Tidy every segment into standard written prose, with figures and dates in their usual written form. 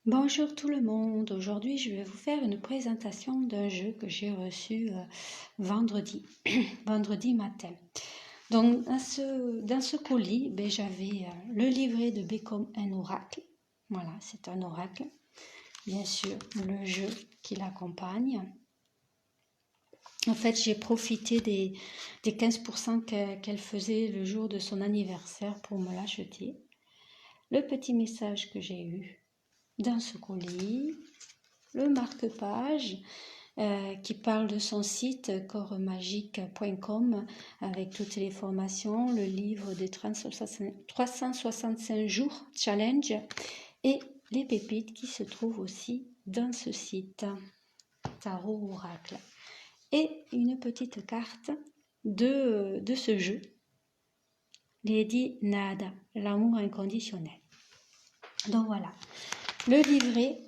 Bonjour tout le monde, aujourd'hui je vais vous faire une présentation d'un jeu que j'ai reçu vendredi, vendredi matin. Donc dans ce colis, j'avais le livret de Become un oracle. Voilà, c'est un oracle. Bien sûr, le jeu qui l'accompagne. En fait, j'ai profité des 15% qu'elle faisait le jour de son anniversaire pour me l'acheter. Le petit message que j'ai eu dans ce colis, le marque-page qui parle de son site corpsmagique.com avec toutes les formations, le livre des 365 jours challenge et les pépites qui se trouvent aussi dans ce site Tarot Oracle. Et une petite carte de ce jeu, Lady Nada, l'amour inconditionnel. Donc voilà, le livret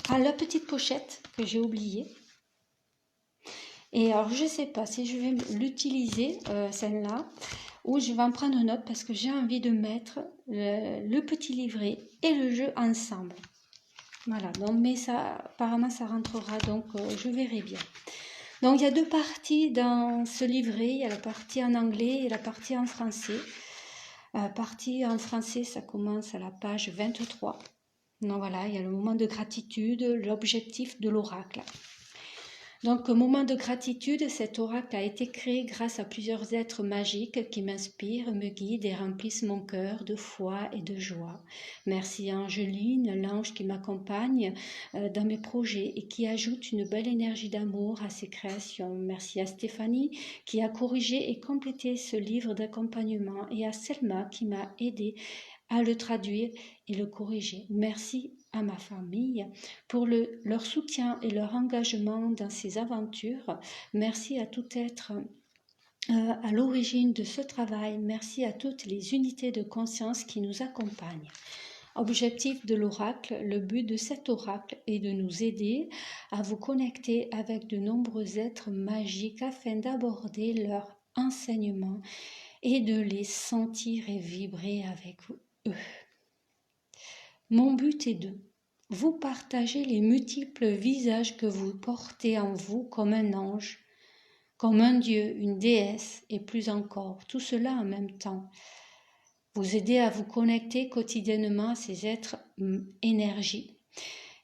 a la petite pochette que j'ai oubliée. Et alors je ne sais pas si je vais l'utiliser, celle-là, ou je vais en prendre une autre parce que j'ai envie de mettre le petit livret et le jeu ensemble. Voilà, donc, mais ça, apparemment ça rentrera, donc je verrai bien. Donc il y a deux parties dans ce livret, il y a la partie en anglais et la partie en français. La partie en français, ça commence à la page 23. Donc voilà, il y a le moment de gratitude, l'objectif de l'oracle. Donc, moment de gratitude, cet oracle a été créé grâce à plusieurs êtres magiques qui m'inspirent, me guident et remplissent mon cœur de foi et de joie. Merci à Angeline, l'ange qui m'accompagne dans mes projets et qui ajoute une belle énergie d'amour à ses créations. Merci à Stéphanie qui a corrigé et complété ce livre d'accompagnement et à Selma qui m'a aidé à le traduire et le corriger. Merci à ma famille pour leur soutien et leur engagement dans ces aventures. Merci à tout être à l'origine de ce travail. Merci à toutes les unités de conscience qui nous accompagnent. Objectif de l'oracle, le but de cet oracle est de nous aider à vous connecter avec de nombreux êtres magiques afin d'aborder leur enseignement et de les sentir et vibrer avec eux. Mon but est de vous partager les multiples visages que vous portez en vous comme un ange, comme un dieu, une déesse et plus encore, tout cela en même temps. Vous aider à vous connecter quotidiennement à ces êtres énergie.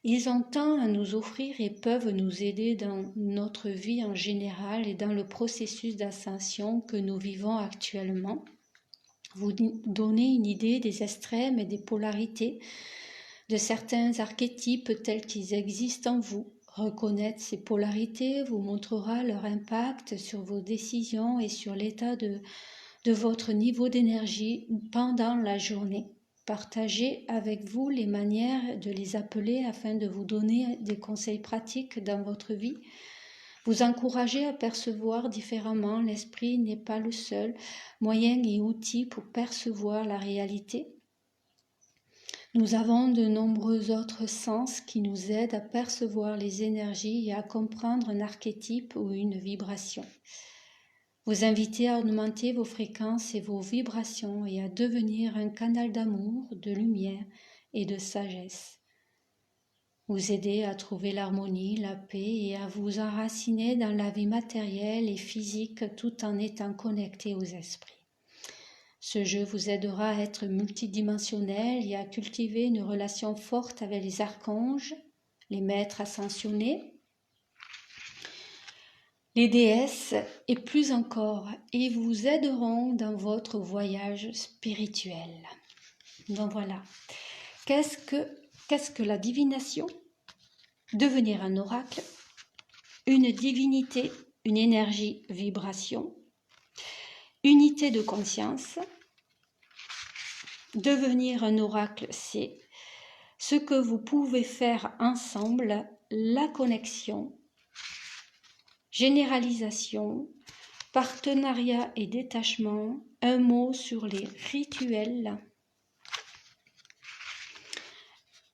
Ils ont tant à nous offrir et peuvent nous aider dans notre vie en général et dans le processus d'ascension que nous vivons actuellement. Vous donner une idée des extrêmes et des polarités de certains archétypes tels qu'ils existent en vous. Reconnaître ces polarités vous montrera leur impact sur vos décisions et sur l'état de votre niveau d'énergie pendant la journée. Partagez avec vous les manières de les appeler afin de vous donner des conseils pratiques dans votre vie. Vous encourager à percevoir différemment. L'esprit n'est pas le seul moyen et outil pour percevoir la réalité. Nous avons de nombreux autres sens qui nous aident à percevoir les énergies et à comprendre un archétype ou une vibration. Vous invitez à augmenter vos fréquences et vos vibrations et à devenir un canal d'amour, de lumière et de sagesse. Vous aider à trouver l'harmonie, la paix et à vous enraciner dans la vie matérielle et physique tout en étant connecté aux esprits. Ce jeu vous aidera à être multidimensionnel et à cultiver une relation forte avec les archanges, les maîtres ascensionnés, les déesses et plus encore, et vous aideront dans votre voyage spirituel. Donc voilà, qu'est-ce que la divination? Devenir un oracle, une divinité, une énergie, vibration, unité de conscience. Devenir un oracle, c'est ce que vous pouvez faire ensemble, la connexion, généralisation, partenariat et détachement, un mot sur les rituels.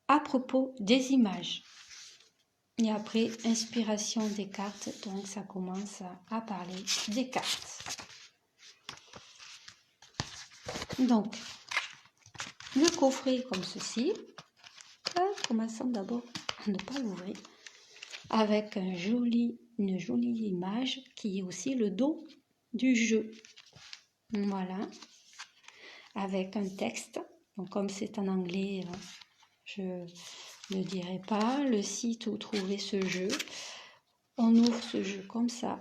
À propos des images. Et après, inspiration des cartes, donc ça commence à parler des cartes. Donc, le coffret comme ceci. Commençons d'abord à ne pas l'ouvrir avec une jolie image qui est aussi le dos du jeu. Voilà, avec un texte. Donc comme c'est en anglais, je ne dirai pas le site où trouver ce jeu. On ouvre ce jeu comme ça.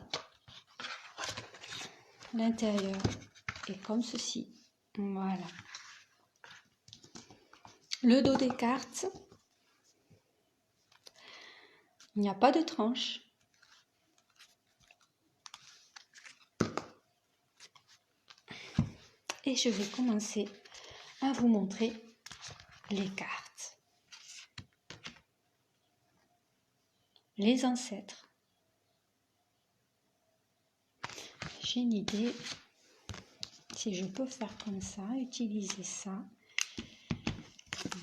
L'intérieur est comme ceci. Voilà. Le dos des cartes. Il n'y a pas de tranche. Et je vais commencer à vous montrer les cartes. Les ancêtres. J'ai une idée. Si je peux faire comme ça, utiliser ça.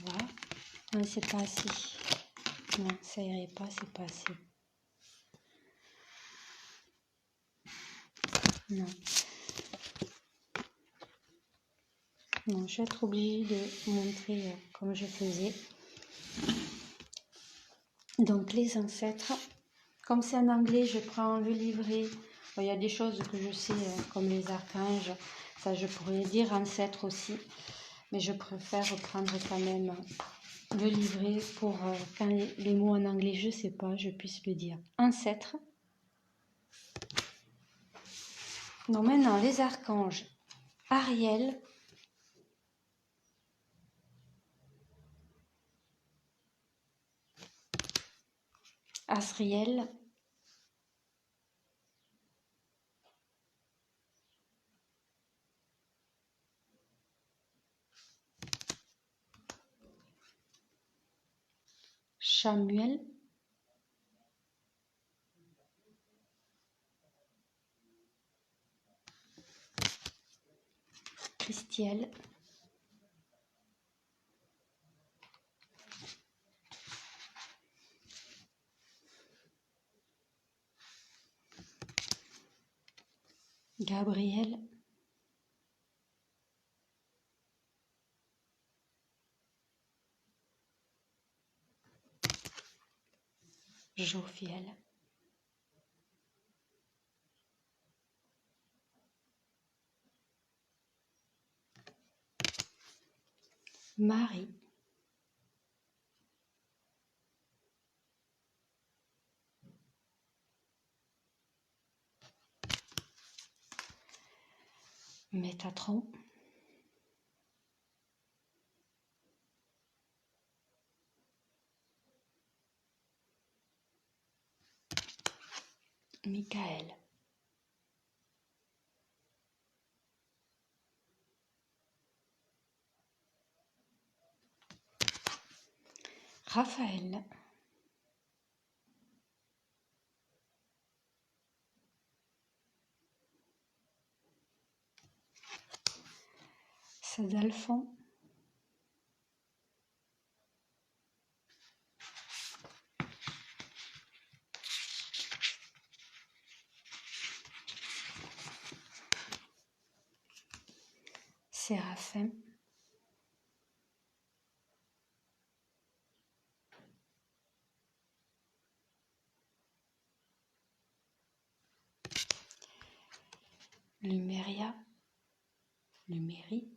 Voilà. Non, c'est pas assez. Non, ça irait pas, c'est pas assez. Non. Non, je vais être obligée de vous montrer comme je faisais. Donc les ancêtres, comme c'est en anglais, je prends le livret. Bon, il y a des choses que je sais comme les archanges, ça je pourrais dire ancêtres aussi, mais je préfère prendre quand même le livret pour quand les mots en anglais je sais pas, je puisse le dire. Ancêtres. Donc maintenant les archanges, Ariel, Asriel, Chamuel, Christiel, Gabriel, Jophiel, Marie, Métatron, Michael, Raphaël, Sadalphon, Séraphin, Luméria, Lumérie,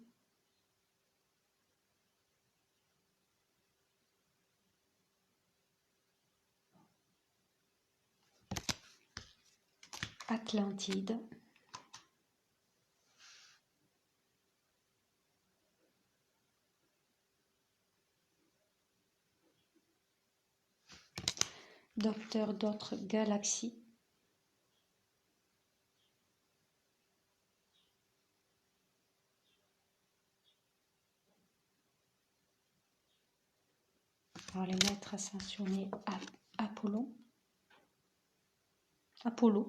Atlantide, Docteur d'autres galaxies, alors les maîtres ascensionnés Apollo,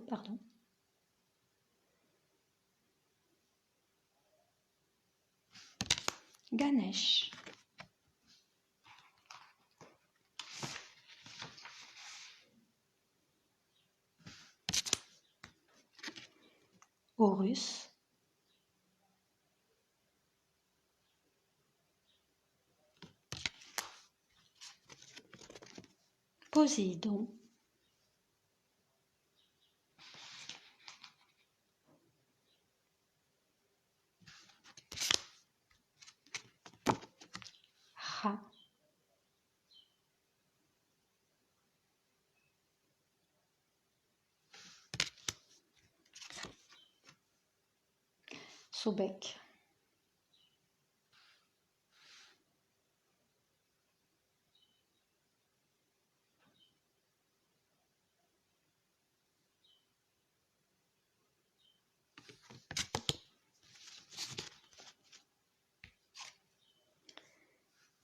pardon, Ganesh, Horus, Poséidon. Ra. Sobek.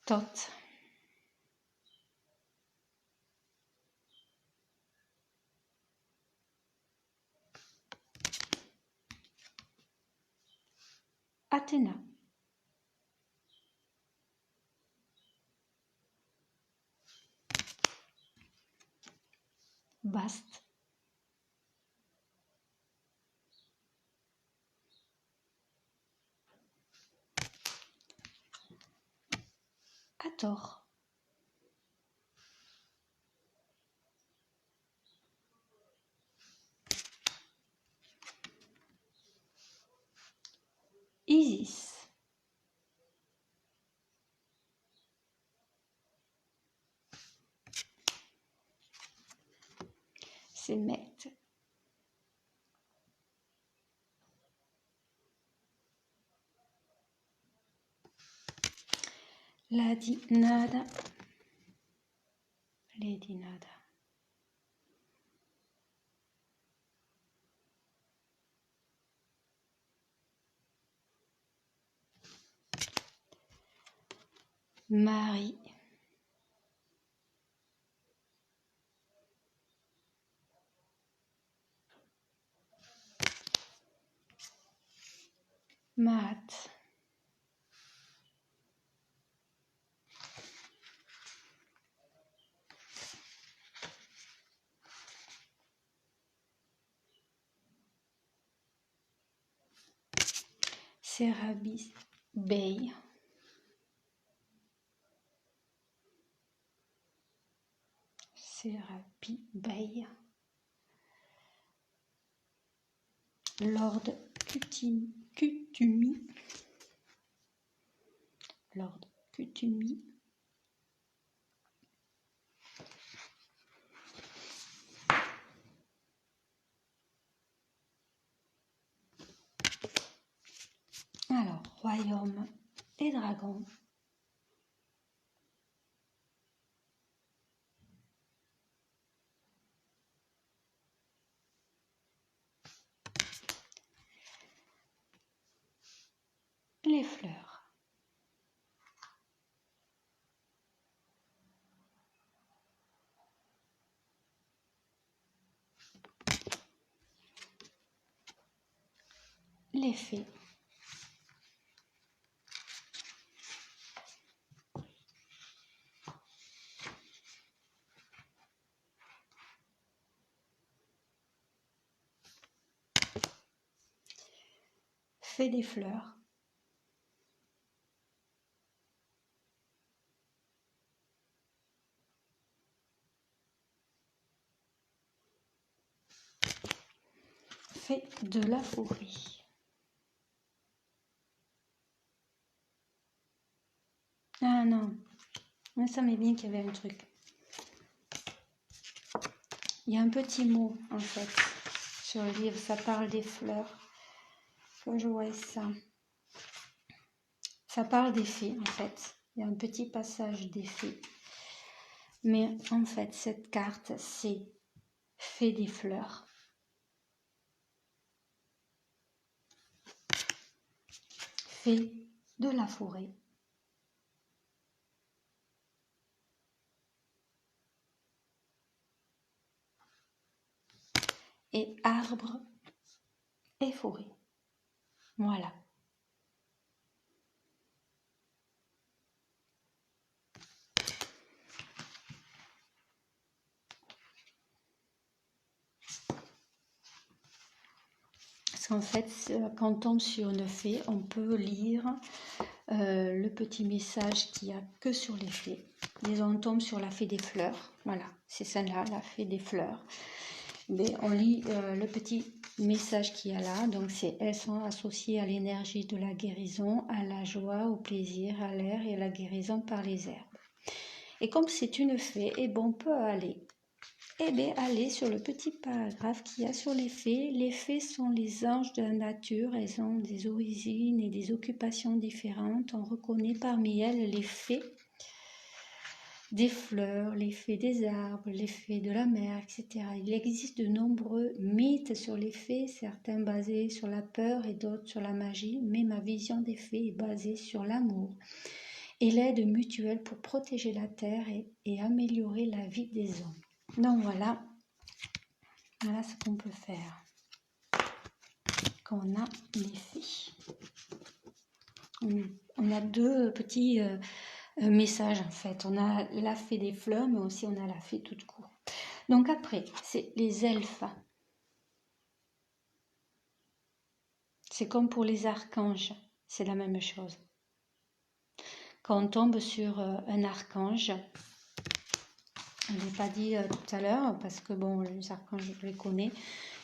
Tot. Athéna. Baste. Hathor. Isis. Semet. Lady Nada. Lady Nada. Marie. Maat. Serabis Bey. Serapi Bey. Lord Cutumi. Lord Cutumi. Alors, royaume et dragon. Les fleurs. Les fées. Fée des fleurs. Fée de la forêt. Ah non, mais ça m'est bien qu'il y avait un truc. Il y a un petit mot en fait sur le livre, ça parle des fleurs. Quand je vois ça, ça parle des fées en fait. Il y a un petit passage des fées. Mais en fait, cette carte, c'est Fée des fleurs. Fée de la forêt. Et arbre et forêt. Voilà. Parce qu'en fait, quand on tombe sur une fée, on peut lire le petit message qu'il n'y a que sur les fées. disons, on tombe sur la fée des fleurs. Voilà, c'est celle-là, la fée des fleurs. Mais on lit le petit message qu'il y a là. Donc, elles sont associées à l'énergie de la guérison, à la joie, au plaisir, à l'air et à la guérison par les herbes. Et comme c'est une fée, et bon, on peut aller sur le petit paragraphe qu'il y a sur les fées. Les fées sont les anges de la nature. Elles ont des origines et des occupations différentes. On reconnaît parmi elles les fées des fleurs, les fées des arbres, les fées de la mer, etc. Il existe de nombreux mythes sur les fées, certains basés sur la peur et d'autres sur la magie, mais ma vision des fées est basée sur l'amour et l'aide mutuelle pour protéger la terre et améliorer la vie des hommes. Donc voilà ce qu'on peut faire quand on a les fées. On a deux petits messages en fait. On a la fée des fleurs, mais aussi on a la fée toute court. Donc après, c'est les elfes. C'est comme pour les archanges, c'est la même chose. Quand on tombe sur un archange, je ne l'ai pas dit tout à l'heure, parce que bon, les archanges, je les connais.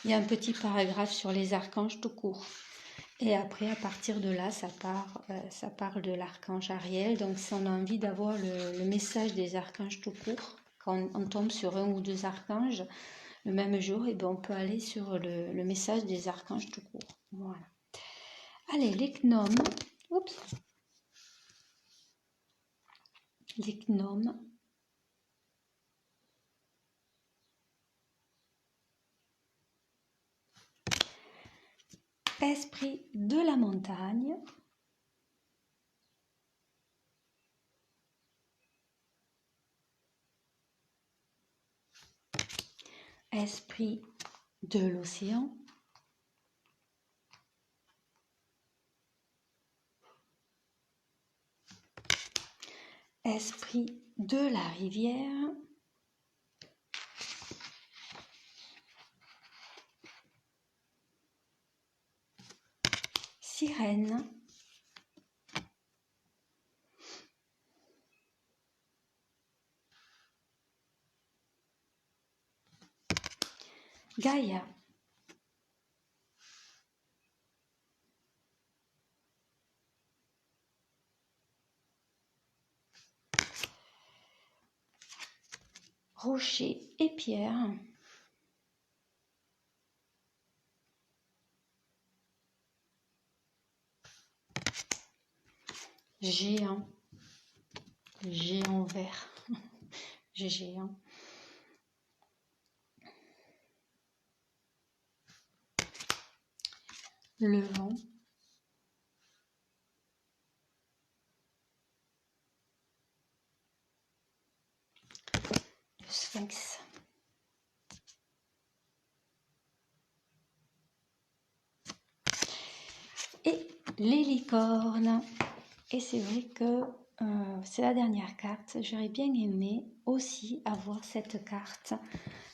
Il y a un petit paragraphe sur les archanges tout court. Et après, à partir de là, ça parle de l'archange Ariel. Donc, si on a envie d'avoir le message des archanges tout court, quand on tombe sur un ou deux archanges le même jour, et bien on peut aller sur le message des archanges tout court. Voilà. Allez, les gnomes. Oups. Les gnomes. Esprit de la montagne. Esprit de l'océan. Esprit de la rivière. Sirène. Gaïa. Rocher et pierre. Géant. Géant vert. Géant. Le vent. Le sphinx. Et les licornes. Et c'est vrai que c'est la dernière carte. J'aurais bien aimé aussi avoir cette carte.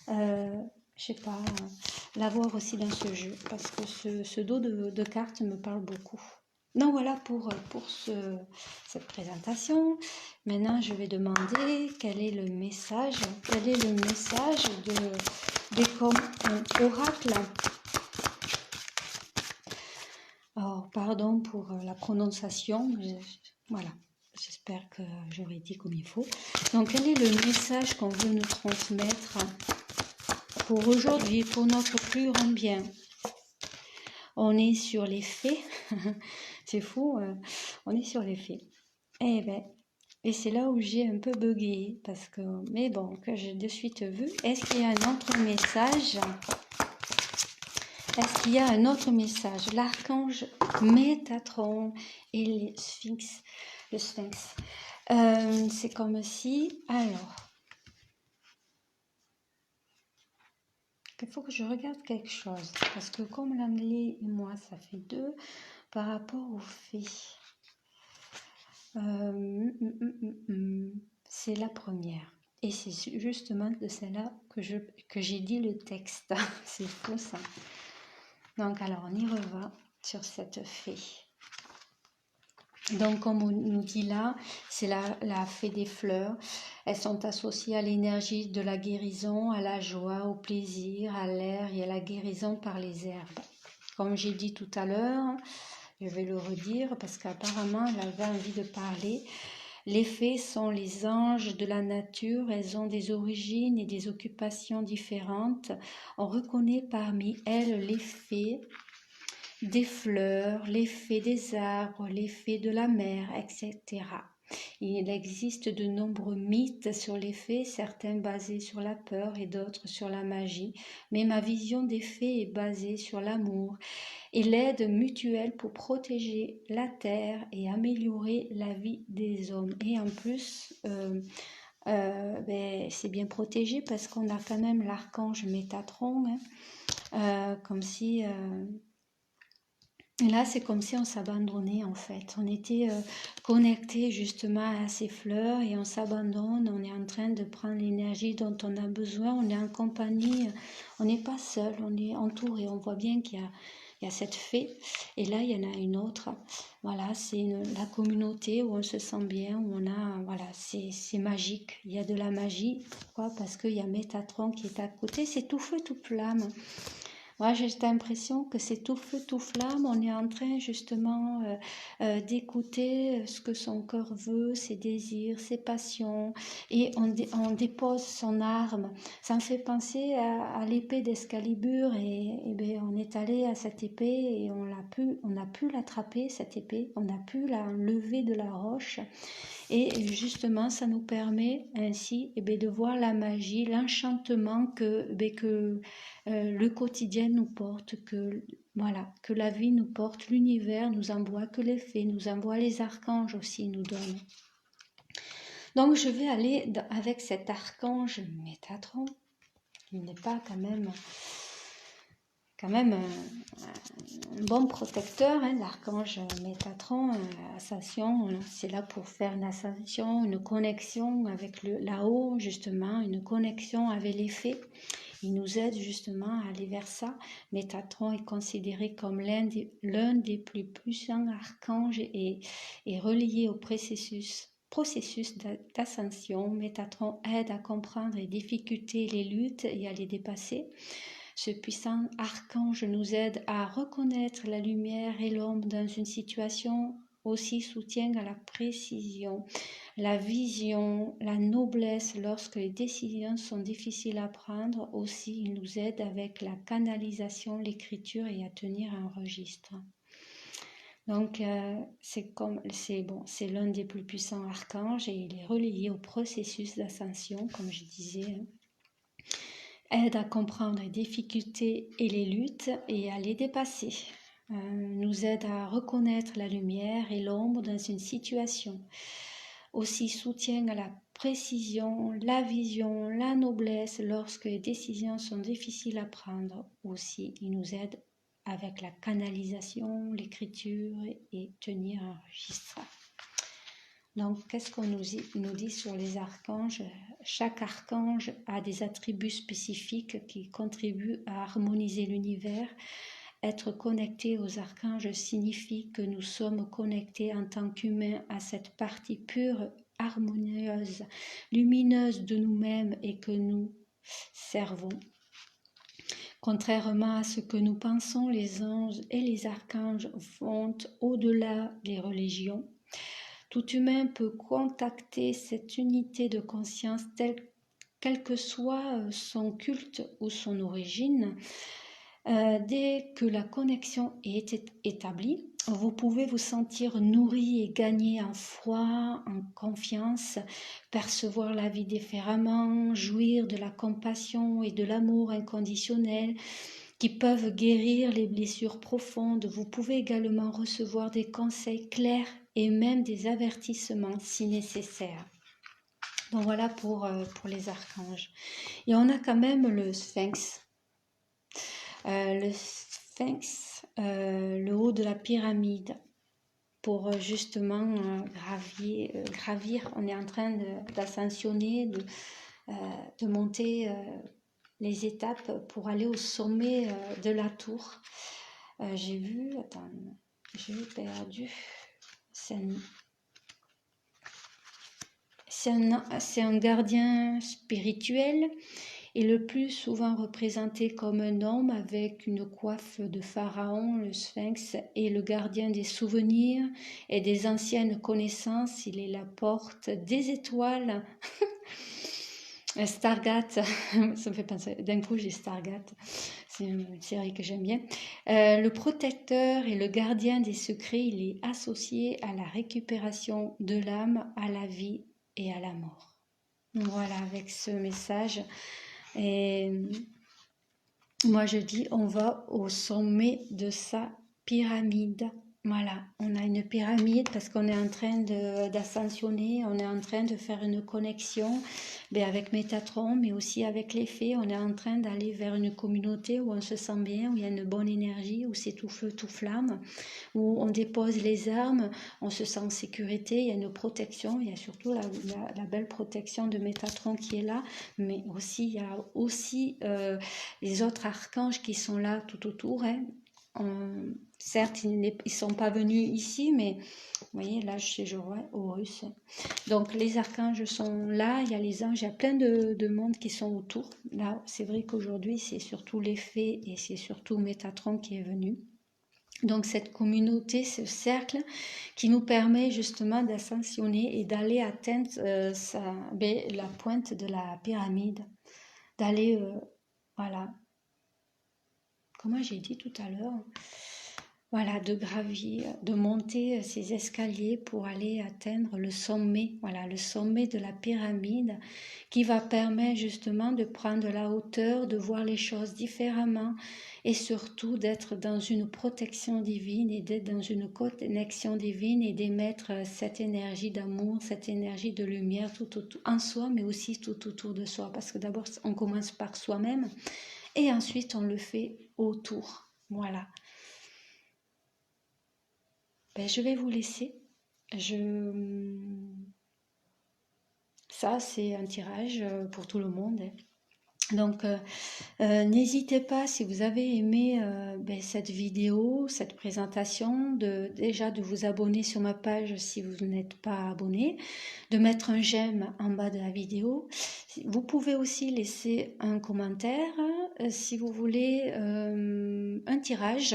Je sais pas, l'avoir aussi dans ce jeu. Parce que ce dos de cartes me parle beaucoup. Donc voilà pour cette présentation. Maintenant, je vais demander quel est le message. Quel est le message des oracles. Alors, pardon pour la prononciation. Voilà, j'espère que j'aurai dit comme il faut. Donc, quel est le message qu'on veut nous transmettre pour aujourd'hui, pour notre plus grand bien? On est sur les faits. C'est fou, on est sur les faits. Eh ben, et c'est là où j'ai un peu bugué, parce que, mais bon, que j'ai de suite vu. Est-ce qu'il y a un autre message? Est-ce qu'il y a un autre message? L'archange Métatron et le sphinx. C'est comme si, alors, il faut que je regarde quelque chose, parce que comme l'anglais et moi, ça fait deux par rapport aux fées. C'est la première. Et c'est justement de celle-là que j'ai dit le texte. C'est fou ça. Donc alors on y reva sur cette fée. Donc, comme on nous dit là, c'est la fée des fleurs. Elles sont associées à l'énergie de la guérison, à la joie, au plaisir, à l'air et à la guérison par les herbes. Comme j'ai dit tout à l'heure, je vais le redire parce qu'apparemment elle avait envie de parler. Les fées sont les anges de la nature, elles ont des origines et des occupations différentes. On reconnaît parmi elles les fées des fleurs, les fées des arbres, les fées de la mer, etc. Il existe de nombreux mythes sur les fées, certains basés sur la peur et d'autres sur la magie, mais ma vision des fées est basée sur l'amour et l'aide mutuelle pour protéger la terre et améliorer la vie des hommes. Et en plus, c'est bien protégé parce qu'on a quand même l'archange Métatron, comme si... Et là, c'est comme si on s'abandonnait en fait. On était connecté justement à ces fleurs et on s'abandonne. On est en train de prendre l'énergie dont on a besoin. On est en compagnie. On n'est pas seul. On est entouré. On voit bien qu'il y a cette fée. Et là, il y en a une autre. Voilà, c'est la communauté où on se sent bien, où on a, voilà, c'est magique. Il y a de la magie. Pourquoi? Parce qu'il y a Métatron qui est à côté. C'est tout feu, tout flamme. Moi, j'ai cette impression que c'est tout feu, tout flamme. On est en train justement d'écouter ce que son cœur veut, ses désirs, ses passions, et on dépose son arme. Ça me fait penser à l'épée d'Excalibur, et ben, on est allé à cette épée et on a pu l'attraper, cette épée, on a pu la lever de la roche. Et justement, ça nous permet ainsi de voir la magie, l'enchantement que le quotidien nous porte, que la vie nous porte, l'univers nous envoie, que les fées nous envoient, les archanges aussi nous donnent. Donc je vais aller avec cet archange Métatron, qui n'est pas quand même un bon protecteur, l'archange Métatron, ascension, c'est là pour faire une ascension, une connexion avec là-haut, justement, une connexion avec les fées. Il nous aide justement à aller vers ça. Métatron est considéré comme l'un des plus puissants archanges et relié au processus d'ascension. Métatron aide à comprendre les difficultés, les luttes et à les dépasser. Ce puissant archange nous aide à reconnaître la lumière et l'ombre dans une situation, aussi soutient à la précision, la vision, la noblesse lorsque les décisions sont difficiles à prendre. Aussi, il nous aide avec la canalisation, l'écriture et à tenir un registre. Donc, c'est l'un des plus puissants archanges et il est relié au processus d'ascension, comme je disais. Aide à comprendre les difficultés et les luttes et à les dépasser. Nous aide à reconnaître la lumière et l'ombre dans une situation. Aussi soutient à la précision, la vision, la noblesse lorsque les décisions sont difficiles à prendre. Aussi, il nous aide avec la canalisation, l'écriture et tenir un registre. Donc, qu'est-ce qu'on nous dit sur les archanges? Chaque archange a des attributs spécifiques qui contribuent à harmoniser l'univers. Être connecté aux archanges signifie que nous sommes connectés en tant qu'humains à cette partie pure, harmonieuse, lumineuse de nous-mêmes et que nous servons. Contrairement à ce que nous pensons, les anges et les archanges vont au-delà des religions. Tout humain peut contacter cette unité de conscience quel que soit son culte ou son origine. Dès que la connexion est établie, vous pouvez vous sentir nourri et gagner en foi, en confiance, percevoir la vie différemment, jouir de la compassion et de l'amour inconditionnel qui peuvent guérir les blessures profondes. Vous pouvez également recevoir des conseils clairs et même des avertissements si nécessaire. Donc voilà pour les archanges. Et on a quand même le sphinx. Le sphinx, le haut de la pyramide, pour justement gravir. On est en train d'ascensionner, de monter les étapes pour aller au sommet de la tour. J'ai vu, attends, j'ai perdu c'est un gardien spirituel et le plus souvent représenté comme un homme avec une coiffe de pharaon, le sphinx, et le gardien des souvenirs et des anciennes connaissances. Il est la porte des étoiles. Stargate, ça me fait penser, d'un coup j'ai Stargate, c'est une série que j'aime bien. Le protecteur et le gardien des secrets, il est associé à la récupération de l'âme, à la vie et à la mort. Voilà, avec ce message. Et moi je dis, on va au sommet de sa pyramide. Voilà, on a une pyramide parce qu'on est en train d'ascensionner, on est en train de faire une connexion avec Métatron, mais aussi avec les fées. On est en train d'aller vers une communauté où on se sent bien, où il y a une bonne énergie, où c'est tout feu, tout flamme, où on dépose les armes, on se sent en sécurité, il y a une protection, il y a surtout la belle protection de Métatron qui est là, mais aussi il y a aussi les autres archanges qui sont là tout autour. Certes, ils ne sont pas venus ici, mais vous voyez, là, je vois Horus. Donc, les archanges sont là, il y a les anges, il y a plein de monde qui sont autour. Là, c'est vrai qu'aujourd'hui, c'est surtout les fées et c'est surtout Métatron qui est venu. Donc, cette communauté, ce cercle qui nous permet justement d'ascensionner et d'aller atteindre la pointe de la pyramide, d'aller, voilà, comment j'ai dit tout à l'heure, voilà, de gravir, de monter ces escaliers pour aller atteindre le sommet, voilà, le sommet de la pyramide qui va permettre justement de prendre la hauteur, de voir les choses différemment et surtout d'être dans une protection divine et d'être dans une connexion divine et d'émettre cette énergie d'amour, cette énergie de lumière tout en soi, mais aussi tout autour de soi. Parce que d'abord, on commence par soi-même et ensuite on le fait autour. Voilà. Je vais vous laisser. Ça, c'est un tirage pour tout le monde. Donc, n'hésitez pas, si vous avez aimé cette vidéo, cette présentation, déjà de vous abonner sur ma page si vous n'êtes pas abonné, de mettre un j'aime en bas de la vidéo. Vous pouvez aussi laisser un commentaire. Si vous voulez un tirage,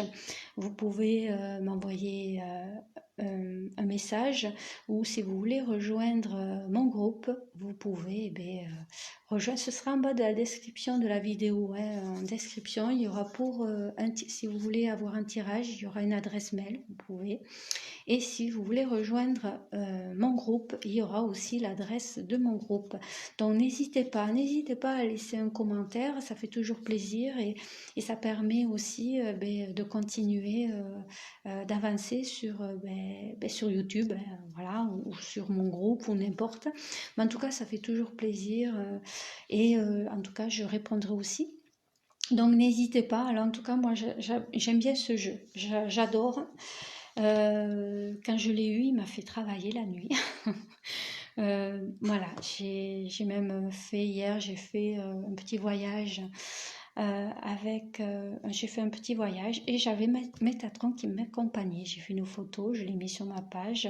vous pouvez m'envoyer un message, ou si vous voulez rejoindre mon groupe, vous pouvez rejoindre. Ce sera en bas de la description de la vidéo. En description, il y aura si vous voulez avoir un tirage, il y aura une adresse mail, vous pouvez. Et si vous voulez rejoindre mon groupe, il y aura aussi l'adresse de mon groupe. Donc n'hésitez pas à laisser un commentaire, ça fait toujours plaisir et ça permet aussi de continuer d'avancer sur YouTube, voilà, ou sur mon groupe ou n'importe. Mais en tout cas, ça fait toujours plaisir et en tout cas, je répondrai aussi. Donc n'hésitez pas. Alors en tout cas, moi j'aime bien ce jeu, j'adore. Quand je l'ai eu, il m'a fait travailler la nuit. Voilà, j'ai même fait hier, j'ai fait un petit voyage j'ai fait un petit voyage et j'avais Métatron qui m'accompagnait. J'ai fait une photo, je l'ai mis sur ma page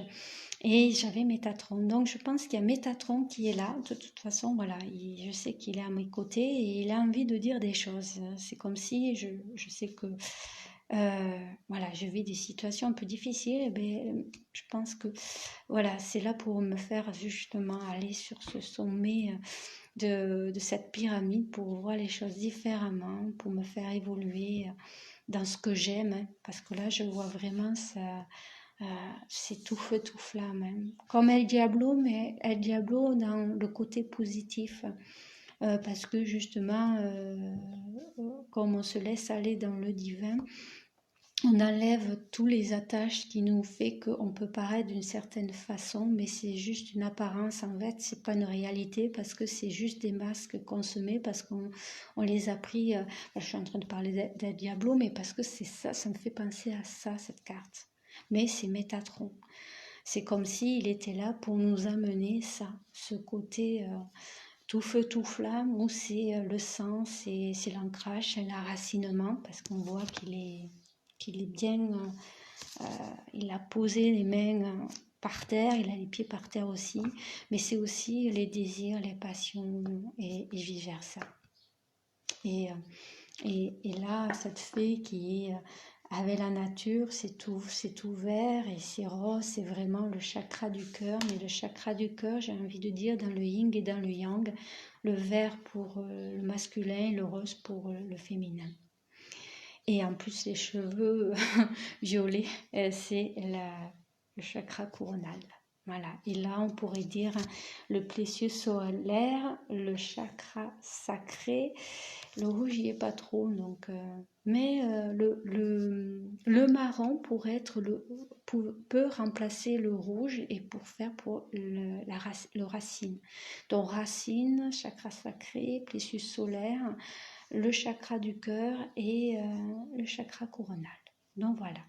et j'avais Métatron. Donc je pense qu'il y a Métatron qui est là. De toute façon, voilà, je sais qu'il est à mes côtés et il a envie de dire des choses. C'est comme si je sais que voilà, je vis des situations un peu difficiles, je pense que voilà, c'est là pour me faire justement aller sur ce sommet de cette pyramide pour voir les choses différemment, pour me faire évoluer dans ce que j'aime, hein, parce que là je vois vraiment ça, c'est tout feu tout flamme, hein. Comme El Diablo, mais El Diablo dans le côté positif. Parce que justement, comme on se laisse aller dans le divin, on enlève tous les attaches qui nous fait qu'on peut paraître d'une certaine façon, mais c'est juste une apparence. En fait, c'est pas une réalité parce que c'est juste des masques qu'on se met parce qu'on les a pris. Je suis en train de parler del Diablo, mais parce que c'est ça, ça me fait penser à ça, cette carte. Mais c'est Métatron. C'est comme s'il était là pour nous amener ça, ce côté tout feu, tout flamme, où c'est le sang, c'est l'ancrage, c'est l'enracinement, parce qu'on voit qu'il est bien, il a posé les mains par terre, il a les pieds par terre aussi, mais c'est aussi les désirs, les passions et vice-versa. Et là, cette fée qui est avec la nature, c'est ouvert et c'est rose, c'est vraiment le chakra du cœur. Mais le chakra du cœur, j'ai envie de dire, dans le yin et dans le yang, le vert pour le masculin, le rose pour le féminin. Et en plus, les cheveux violets, c'est le chakra coronal. Voilà. Et là, on pourrait dire le plexus solaire, le chakra sacré. Le rouge, il n'y est pas trop, donc. Mais le marron peut remplacer le rouge et pour faire pour le racine. Donc racine, chakra sacré, plexus solaire, le chakra du cœur et le chakra coronal. Donc voilà.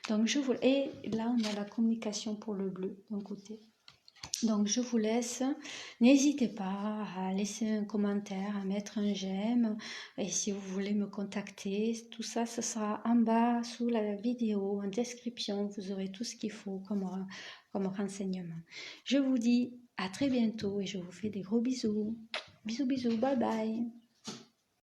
Donc et là on a la communication pour le bleu d'un côté. Donc je vous laisse, n'hésitez pas à laisser un commentaire, à mettre un j'aime, et si vous voulez me contacter, tout ça ce sera en bas sous la vidéo, en description, vous aurez tout ce qu'il faut comme renseignement. Je vous dis à très bientôt et je vous fais des gros bisous. Bisous bisous, bye bye.